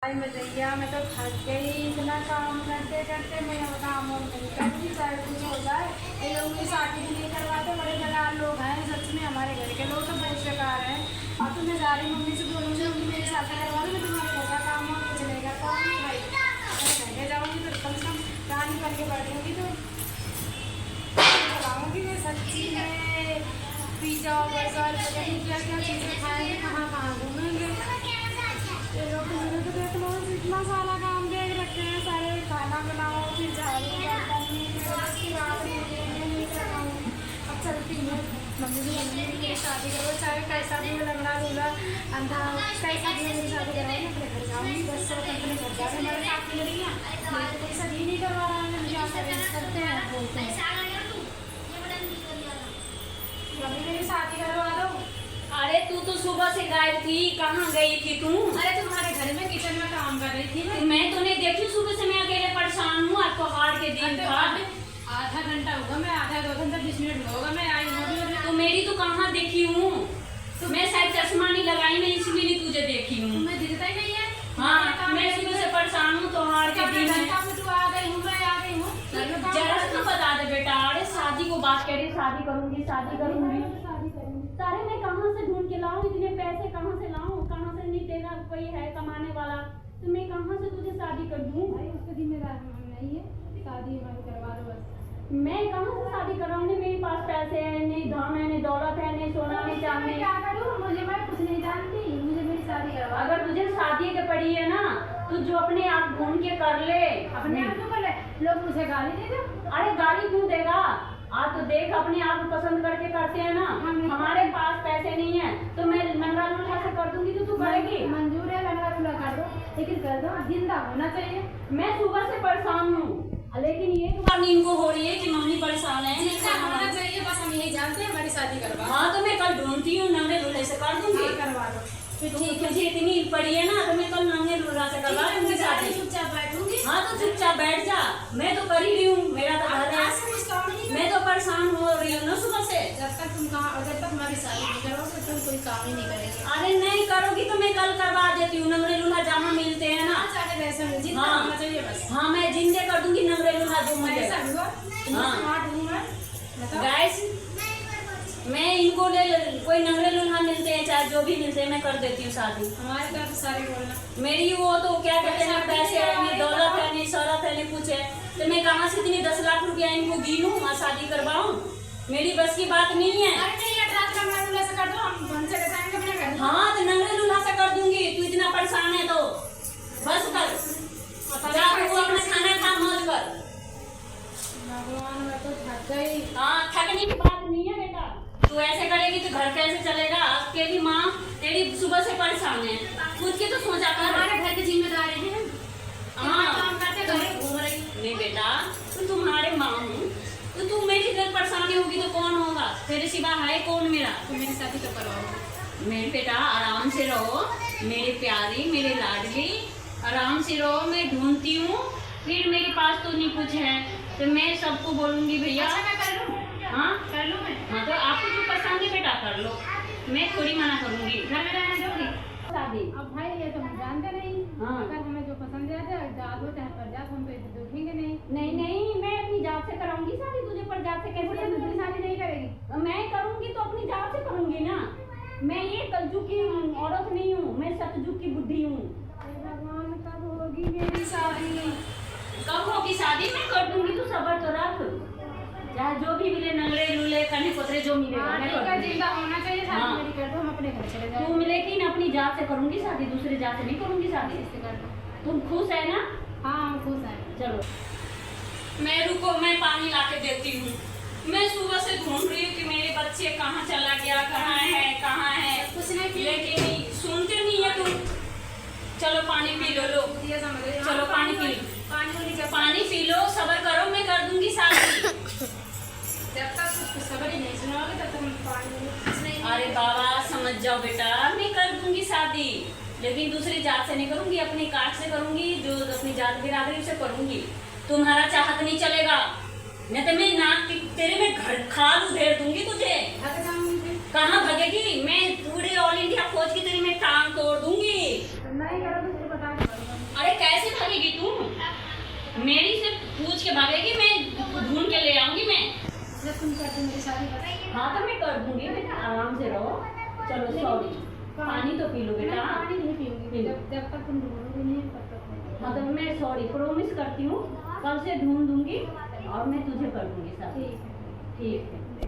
में भैया मैं तो थक गई इतना काम करते करते। मैं अब काम और नहीं करती, चाहे कुछ हो जाए। ये लोग मेरी शादी भी नहीं करवाते, बड़े बेकार लोग हैं सच में। हमारे घर के लोग तो बहुत बेकार हैं। और तो मैं जा रही मम्मी से बोलूँगी मम्मी मेरी शादी करवा दो, मैं तुम्हारे घर का काम और कुछ नहीं करता हूँ भाई। मैं घर जाऊँगी तो कम से कम कहानी करके बैठूँगी तो बताऊँगी मैं सच्ची में। पिज़्ज़ा बर्गर पता नहीं क्या क्या चीज़ें खाएँगे, कहाँ कहाँ घूमेंगे। ये लोग तो मेरे को देख लो इतना सारा काम देख रखे हैं, सारे खाना बनाओ फिर झाड़ू बर्तन की बात नहीं कर रहा हूँ। अब चलती हूँ मम्मी भी मम्मी शादी करो, चाहे कैसा भी लंगड़ा लूला अंधा कैसा भी मेरी शादी कराओ, मैं अपने घर जाऊँगी बस। सब अपने घर जाकर हमारे साथ में रही मैं तो कोई शादी नहीं करवा रहा है। क्या करते हैं बोलते हैं मम्मी मेरी शादी करवा दो। अरे तू तो सुबह से गायब थी, कहाँ गई थी तू? अरे तुम्हारे घर में किचन में काम कर रही थी मैं तो नहीं देखी सुबह से, मैं अकेले परेशान हूँ। आज तो हार के दिन था। आधा घंटा होगा, मैं आधा 2 घंटा 20 मिनट होगा मैं आई हूँ। तो मेरी तो कहाँ देखी हूँ? मैं शायद चश्मा नहीं लगाई, मैं इसलिए नहीं तुझे देखी हूँ। तुम्हें दिखता ही नहीं है। हाँ मैं सुबह से परेशान हूँ, तो हार के दिन है। तू आ गई हूँ, मैं आ गई हूँ। जरा तो बता दे बेटा। अरे शादी को बात कह रही, शादी करूंगी शादी करूंगी। तारे मैं कहाँ से ढूंढ के लाऊं, इतने पैसे कहाँ से लाऊं? कहाँ से नहीं देगा कोई है कमाने वाला, तो मैं कहाँ से तुझे शादी कर दूं? भाई उसका जिम्मेदार हम नहीं है, शादी हमारी करवा दो बस। मैं कहाँ से शादी कराऊंगी? मेरे पास पैसे है नहीं, धन है नहीं, दौलत है नहीं, सोना नहीं, चांदी। क्या करूँ, मुझे मैं कुछ नहीं जानती, मुझे मेरी शादी करवा। अगर तुझे शादी के पड़ी है ना, तो जो अपने आप ढूंढ के कर ले। अपने आप तो कर ले, लोग मुझे गाली दे दो। अरे गाली क्यों देगा? आज तो देख अपने आप पसंद करके करते हैं ना। हमारे पास पैसे नहीं है तो मैं लंगड़ा लूल्हा से कर दूंगी, तो तू करेगी? मंजूर है लंगड़ा लूल्हा कर दो, लेकिन कर दो जिंदा होना चाहिए। मैं सुबह से परेशान हूँ, लेकिन ये बात इनको हो रही है कि मम्मी परेशान है। जिंदा होना चाहिए बस, हम यही जानते हैं हमारी शादी करवा। हाँ तो मैं कल ढूंढती हूँ, नंगे लूल्हे से कर दूंगी। करवा दो ठीक है, इतनी पड़ी है ना, तो मैं कल नंगे लूल्हा से करवा दूंगी शादी। चुपचाप बैठूंगी। हाँ तो चुपचाप बैठ जा, मैं तो कर ही रही हूँ, मेरा तो घर है। मैं तो परेशान हो रही हूँ ना सुबह से। जब तक तुम कहाँ, जब तक हमारी शादी नहीं करोगे तुम कोई काम ही नहीं करेगी। अरे नहीं करोगी तो मैं कल करवा देती हूँ। नंगे लूल्हा जहाँ मिलते हैं ना। चाहे वैसे में जिंदा हाँ। होना चाहिए बस। हाँ मैं जिंदे कर दूंगी नंगे लूल्हा जो मुझे। ऐसा हुआ, हाँ। स्मार्ट हूँ मैं। बताओ। गाइस मैं इनको ले कोई नंगे लूल्हा मिलते हैं चाहे जो भी मिलते हैं, मैं कर देती हूँ शादी। हमारे तरफ सारे बोलना मेरी वो तो क्या कहते हैं, पैसे है नहीं, दौलत है नहीं, शौहरत है नहीं, कुछ है तो मैं कहाँ से इतनी 10 लाख रुपया इनको गिनूं और शादी करवाऊं? मेरी बस की बात नहीं है। अरे नहीं यार, रात का नंगे लूल्हा से कर दो, हम चले जाएंगे अपने घर। हाँ तो नंगे लूल्हा से कर दूंगी, तू इतना परेशान है तो बस कर जा, तू अपना खाना खा मौज कर। भगवान मैं तो थक गई। हाँ थकने की बात नहीं है बेटा, तू ऐसे करेगी तो घर कैसे चलेगा? तेरी माँ तेरी सुबह से परेशान है, खुद की तो सोचा कर। हमारे घर की जिम्मेदारी है। हाँ काम करते घर घूम रही। नहीं बेटा, तो तुम्हारे माँ हूँ, तो तू मेरी घर परेशानी होगी तो कौन होगा? तेरे सिवा है कौन मेरा? तो मेरी शादी तो करवाओ। मेरे बेटा आराम से रहो, मेरे प्यारी मेरे लाडली, आराम से रहो। मैं ढूंढती हूँ, फिर मेरे पास तो नहीं कुछ है तो मैं सबको बोलूंगी भैया। अच्छा मैं कर लूँ? हाँ कर लूँ मैं। हाँ तो आपको जो पसंद है बेटा कर लो, मैं थोड़ी मना करूंगी। घर में रहने दोगी? शादी अब भाई ये तो हम जानते नहीं। हाँ। अगर हमें जो पसंद है जात हो चाहे प्रजात, हम तो इसे देखेंगे नहीं। नहीं नहीं, मैं अपनी जात से कराऊंगी शादी, तुझे पर जात से कैसे बुढ़िया तो करूंगी? शादी नहीं करेगी। मैं करूंगी तो अपनी जात से करूंगी ना। मैं ये कलजुग की औरत नहीं हूँ, मैं सतजुग की बुद्धि हूँ। भगवान कब होगी मेरी शादी? कब होगी शादी? मैं कर दूंगी, तू सबर तो रख। चाहे जो भी मिले, नंगड़े लूले कन्हे पुतरे जो मिलेगा हाँ, मैं ठीक कर है, दूंगी। जिंदा होना चाहिए। शादी हाँ। मेरी कर दो, हम अपने घर चले तू जाएंगे। मिलेगी ना, अपनी जात से करूंगी शादी, दूसरे जात से नहीं करूंगी शादी। इससे कर दो। तुम खुश है ना? हाँ हम खुश हैं। चलो मैं रुको, मैं पानी ला के देती हूँ। मैं सुबह से ढूंढ रही हूँ कि मेरे बच्चे कहाँ चला गया, कहाँ है कहाँ है, कुछ नहीं किया। लेकिन सुनते नहीं है तुम। चलो पानी पी लो, लो बुढ़िया समझ रही। चलो हाँ, पानी पी लो, पानी वाली जब पानी पी लो, सबर करो, मैं कर दूंगी शादी। जब तक कुछ खबर ही नहीं सुनाओगे तब तक हम पानी वाली कुछ नहीं। अरे बाबा समझ जाओ बेटा, मैं कर दूंगी शादी, लेकिन दूसरी जात से नहीं करूंगी, अपनी कास्ट से करूंगी, जो अपनी जात बिरादरी से करूंगी। तुम्हारा चाहत नहीं चलेगा, नहीं तो मैं नाक तेरे में घर खाल उधेड़ दूंगी तुझे। भाग जाऊंगी। कहाँ भगेगी? मैं पूरे ऑल इंडिया खोज की तेरी मैं टांग तोड़ दूंगी। नहीं करोगे तो बता के करूंगा। मेरी से पूछ के भागेगी, मैं ढूंढ के ले आऊंगी मैं। जब तुम करते मेरी शादी बस। हाँ तो मैं कर दूंगी बेटा, आराम से रहो। चलो सॉरी, पानी तो पी लो बेटा। पानी नहीं पीऊंगी जब तक तुम ढूंढोगे नहीं तब तक नहीं। हाँ तो मैं सॉरी प्रॉमिस करती हूँ, कल से ढूंढ दूंगी और मैं तुझे कर दूंगी सब। ठीक है। ठीक है।